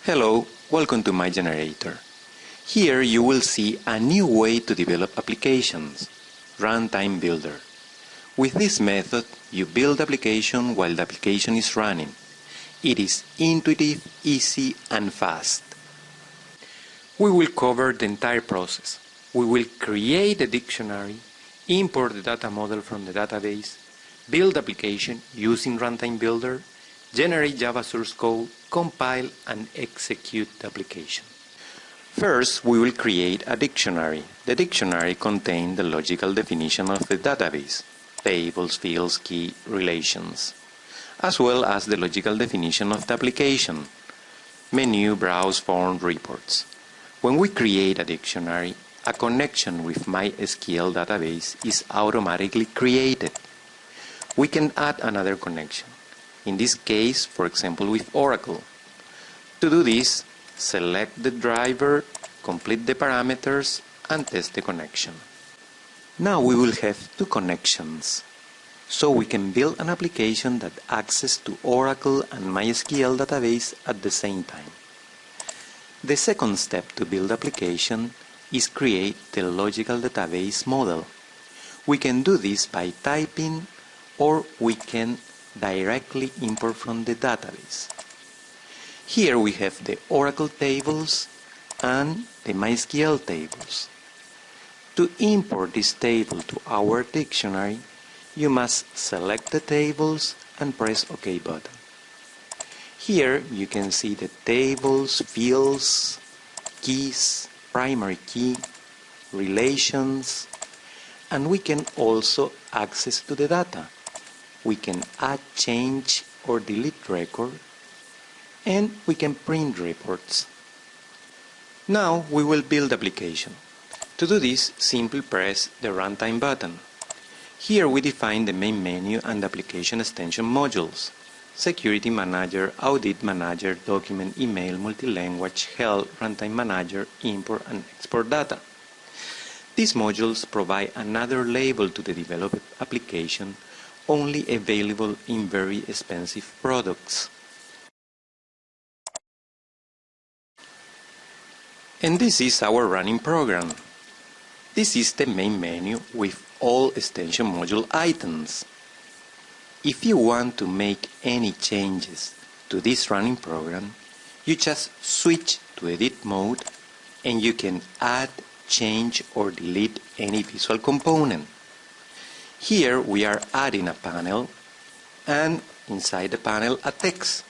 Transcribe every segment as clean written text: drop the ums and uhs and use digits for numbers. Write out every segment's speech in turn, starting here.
Hello, welcome to myGenerator. Here you will see a new way to develop applications, Runtime Builder. With this method, you build the application while the application is running. It is intuitive, easy, and fast. We will cover the entire process. We will create a dictionary, import the data model from the database, build the application using Runtime Builder, generate Java source code, compile and execute the application. First, we will create a dictionary. The dictionary contains the logical definition of the database, tables, fields, key, relations, as well as the logical definition of the application, menu, browse, form, reports. When we create a dictionary, a connection with MySQL database is automatically created. We can add another connection. In this case, for example, with Oracle. To do this, select the driver, complete the parameters, and test the connection. Now we will have two connections, so we can build an application that access to Oracle and MySQL database at the same time. The second step to build the application is create the logical database model. We can do this by typing, or we can directly import from the database. Here we have the Oracle tables and the MySQL tables. To import this table to our dictionary, you must select the tables and press OK button. Here you can see the tables, fields, keys, primary key, relations, and we can also access to the data. We can add, change, or delete record, and we can print reports. Now we will build the application. To do this, simply press the Runtime button. Here we define the main menu and the application extension modules: Security Manager, Audit Manager, Document, Email, Multilanguage, Health, Runtime Manager, Import and Export Data. These modules provide another label to the developed application, only available in very expensive products. And this is our running program. This is the main menu with all extension module items. If you want to make any changes to this running program, you just switch to edit mode and you can add, change or delete any visual component. Here we are adding a panel, and inside the panel a text.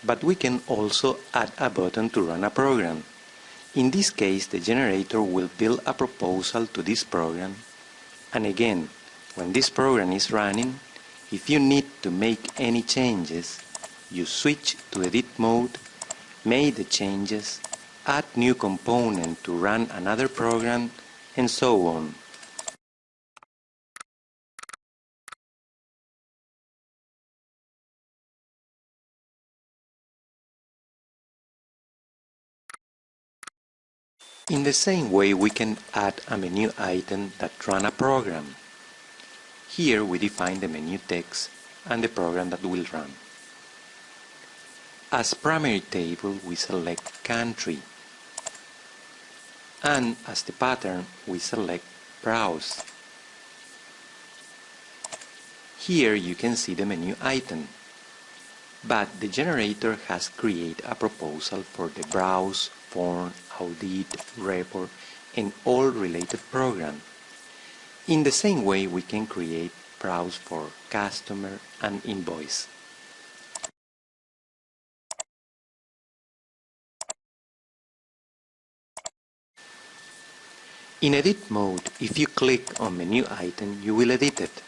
But we can also add a button to run a program. In this case, the generator will build a proposal to this program, and again, when this program is running, if you need to make any changes, you switch to edit mode, make the changes, add new component to run another program, and so on. In the same way, we can add a menu item that run a program. Here we define the menu text and the program that will run. As primary table, we select country. And as the pattern, we select browse. Here you can see the menu item. But the generator has created a proposal for the browse, form, audit, report, and all related programs. In the same way, we can create browse for customer and invoice. In edit mode, if you click on menu item, you will edit it.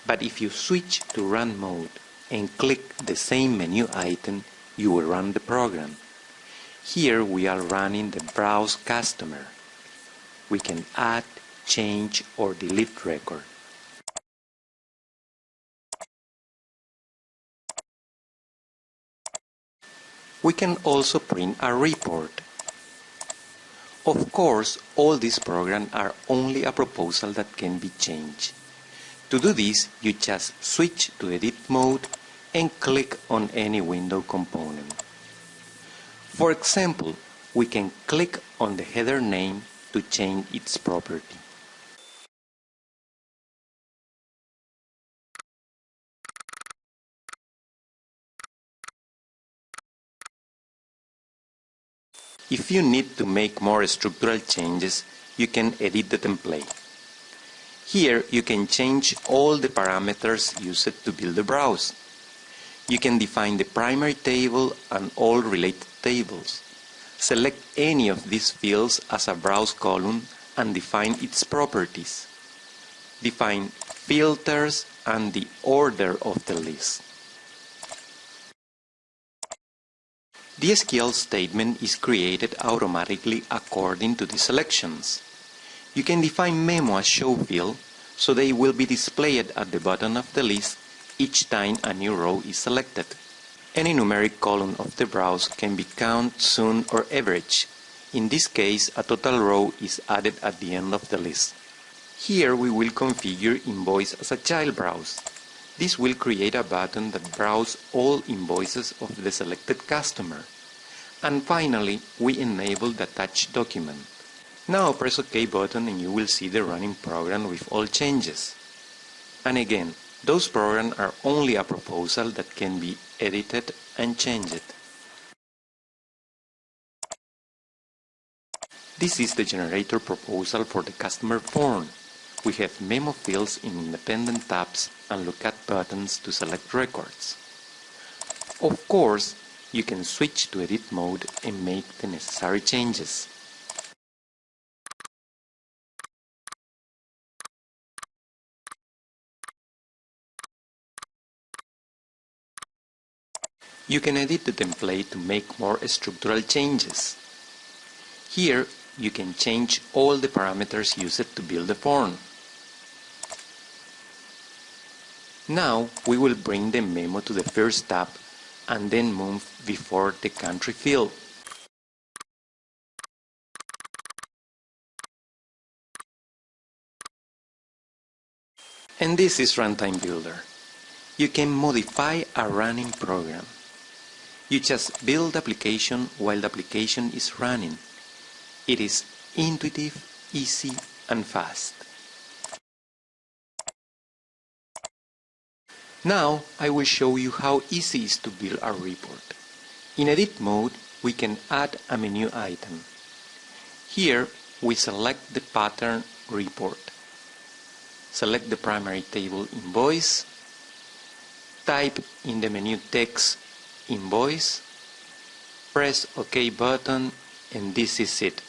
But if you switch to run mode and click the same menu item, you will run the program. Here we are running the browse customer. We can add, change or delete record. We can also print a report. Of course, all these programs are only a proposal that can be changed. To do this, you just switch to edit mode, and click on any window component. For example, we can click on the header name to change its property. If you need to make more structural changes, you can edit the template. Here you can change all the parameters used to build the browse. You can define the primary table and all related tables. Select any of these fields as a browse column and define its properties. Define filters and the order of the list. The SQL statement is created automatically according to the selections. You can define memo as show field, so they will be displayed at the bottom of the list each time a new row is selected. Any numeric column of the browse can be count, sum, or average. In this case, a total row is added at the end of the list. Here we will configure invoice as a child browse. This will create a button that browses all invoices of the selected customer. And finally, we enable the attached document. Now press OK button and you will see the running program with all changes. And again, those programs are only a proposal that can be edited and changed. This is the generator proposal for the customer form. We have memo fields in independent tabs and lookup buttons to select records. Of course, you can switch to edit mode and make the necessary changes. You can edit the template to make more structural changes. Here, you can change all the parameters used to build the form. Now, we will bring the memo to the first tab and then move before the country field. And this is Runtime Builder. You can modify a running program. You just build the application while the application is running. It is intuitive, easy, and fast. Now I will show you how easy it is to build a report. In edit mode, we can add a menu item. Here we select the pattern report. Select the primary table invoice. Type in the menu text invoice. Press OK button and this is it.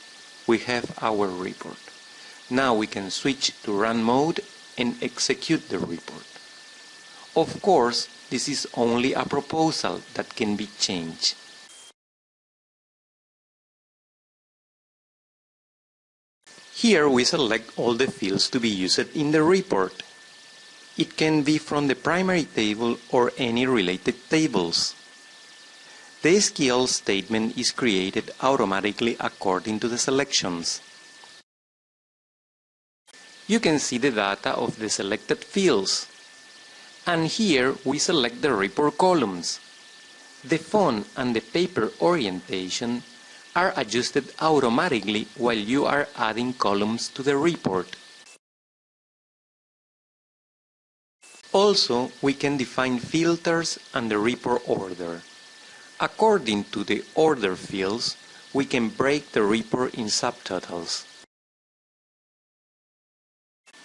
We have our report. Now we can switch to run mode and execute the report. Of course, this is only a proposal that can be changed. Here we select all the fields to be used in the report. It can be from the primary table or any related tables. The SQL statement is created automatically according to the selections. You can see the data of the selected fields. And here we select the report columns. The font and the paper orientation are adjusted automatically while you are adding columns to the report. Also, we can define filters and the report order. According to the order fields, we can break the report in subtotals.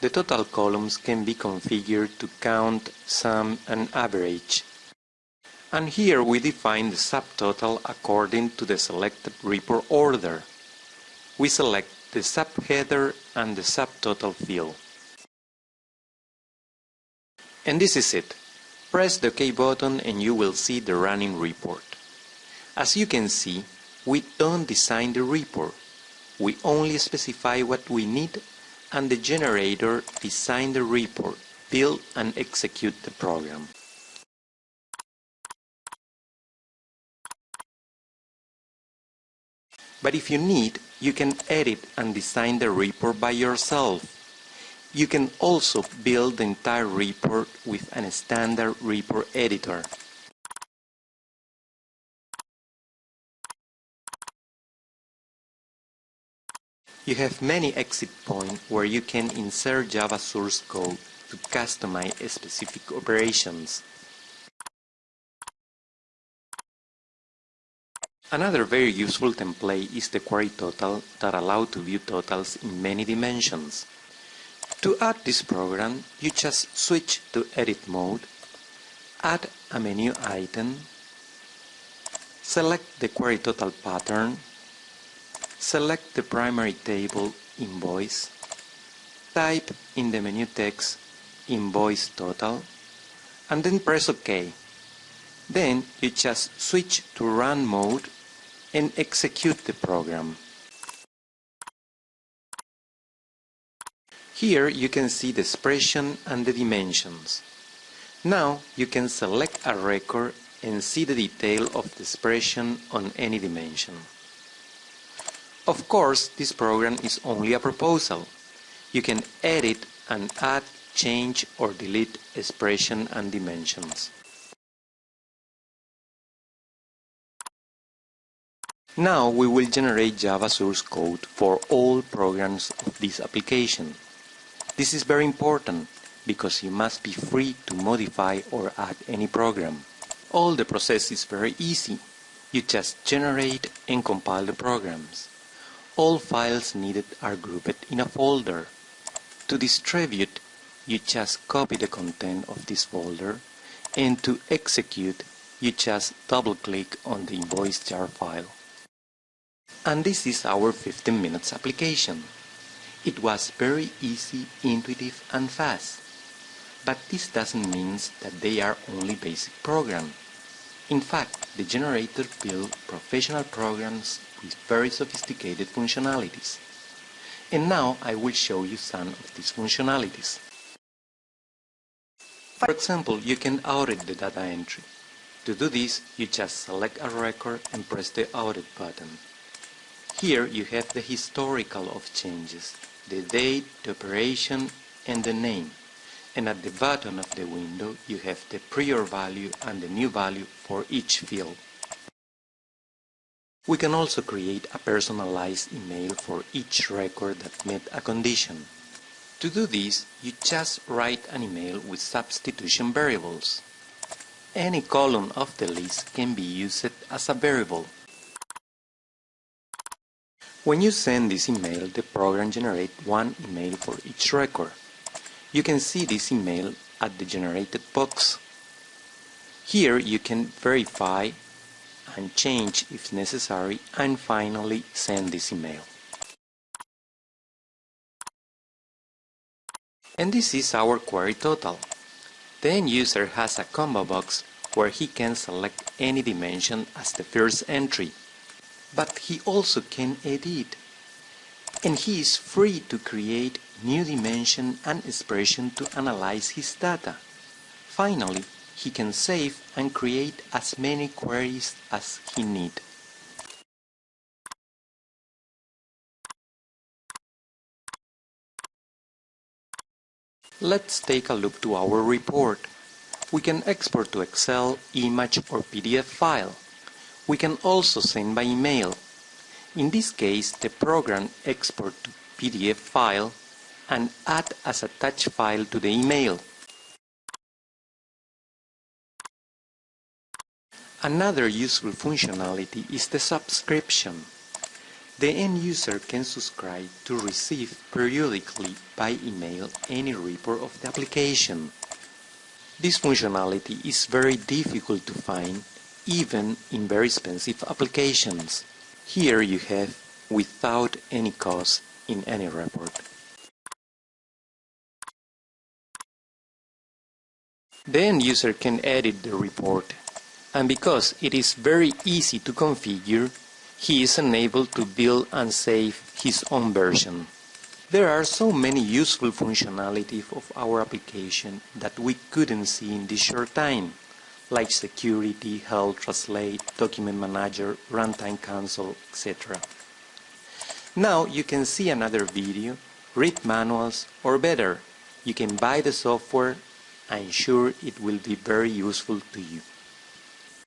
The total columns can be configured to count, sum, and average. And here we define the subtotal according to the selected report order. We select the subheader and the subtotal field. And this is it. Press the OK button and you will see the running report. As you can see, we don't design the report. We only specify what we need and the generator design the report, build and execute the program. But if you need, you can edit and design the report by yourself. You can also build the entire report with a standard report editor. You have many exit points where you can insert Java source code to customize specific operations. Another very useful template is the query total that allows to view totals in many dimensions. To add this program, you just switch to edit mode, add a menu item, select the query total pattern, select the primary table invoice, type in the menu text invoice total, and then press OK. Then you just switch to run mode and execute the program. Here you can see the expression and the dimensions. Now you can select a record and see the detail of the expression on any dimension. Of course, this program is only a proposal. You can edit and add, change or delete expression and dimensions. Now we will generate Java source code for all programs of this application. This is very important because you must be free to modify or add any program. All the process is very easy. You just generate and compile the programs. All files needed are grouped in a folder. To distribute, you just copy the content of this folder, and to execute, you just double-click on the invoice jar file. And this is our 15 minutes application. It was very easy, intuitive and fast. But this doesn't mean that they are only basic programs. In fact, the generator builds professional programs with very sophisticated functionalities. And now I will show you some of these functionalities. For example, you can audit the data entry. To do this, you just select a record and press the audit button. Here you have the historical of changes, the date, the operation, and the name. And at the bottom of the window, you have the prior value and the new value for each field. We can also create a personalized email for each record that met a condition. To do this, you just write an email with substitution variables. Any column of the list can be used as a variable. When you send this email, the program generates one email for each record. You can see this email at the generated box. Here you can verify and change if necessary, and finally send this email. And this is our query total. The end user has a combo box where he can select any dimension as the first entry. But he also can edit. And he is free to create new dimension and expression to analyze his data. Finally, he can save and create as many queries as he needs. Let's take a look to our report. We can export to Excel, image or PDF file. We can also send by email. In this case, the program exports to PDF file and add as attached file to the email. Another useful functionality is the subscription. The end user can subscribe to receive periodically by email any report of the application. This functionality is very difficult to find, even in very expensive applications. Here you have without any cost in any report. The end user can edit the report, and because it is very easy to configure, he is enabled to build and save his own version. There are so many useful functionalities of our application that we couldn't see in this short time, like security, help, translate, document manager, runtime console, etc. Now you can see another video, read manuals, or better, you can buy the software. I'm sure it will be very useful to you.